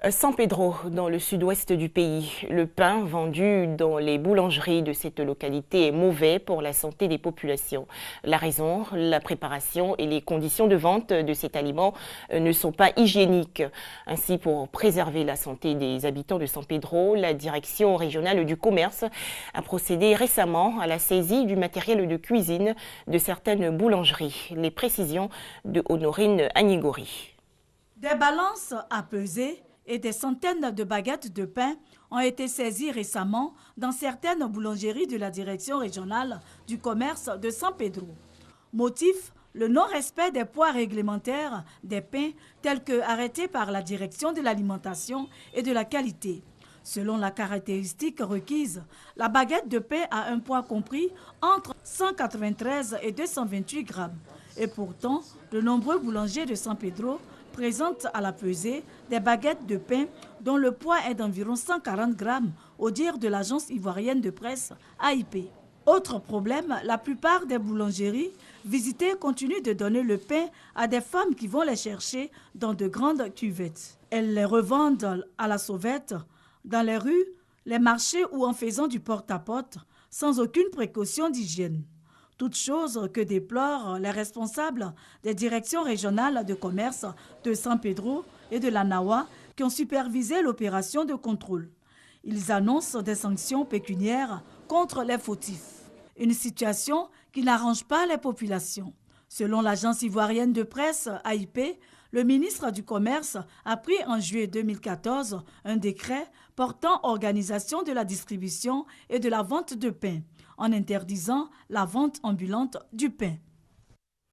San Pedro, dans le sud-ouest du pays, le pain vendu dans les boulangeries de cette localité est mauvais pour la santé des populations. La raison, la préparation et les conditions de vente de cet aliment ne sont pas hygiéniques. Ainsi, pour préserver la santé des habitants de San Pedro, la direction régionale du commerce a procédé récemment à la saisie du matériel de cuisine de certaines boulangeries. Les précisions de Honorine Agnigori. Des balances à peser et des centaines de baguettes de pain ont été saisies récemment dans certaines boulangeries de la direction régionale du commerce de San Pedro. Motif, le non-respect des poids réglementaires des pains tels que arrêtés par la direction de l'alimentation et de la qualité. Selon la caractéristique requise, la baguette de pain a un poids compris entre 193 et 228 grammes. Et pourtant, de nombreux boulangers de San Pedro présentent à la pesée des baguettes de pain dont le poids est d'environ 140 grammes, au dire de l'agence ivoirienne de presse AIP. Autre problème, la plupart des boulangeries visitées continuent de donner le pain à des femmes qui vont les chercher dans de grandes cuvettes. Elles les revendent à la sauvette, dans les rues, les marchés ou en faisant du porte-à-porte, sans aucune précaution d'hygiène. Toute chose que déplorent les responsables des directions régionales de commerce de San Pedro et de la Nawa qui ont supervisé l'opération de contrôle. Ils annoncent des sanctions pécuniaires contre les fautifs. Une situation qui n'arrange pas les populations. Selon l'agence ivoirienne de presse AIP, le ministre du Commerce a pris en juillet 2014 un décret portant organisation de la distribution et de la vente de pain, en interdisant la vente ambulante du pain.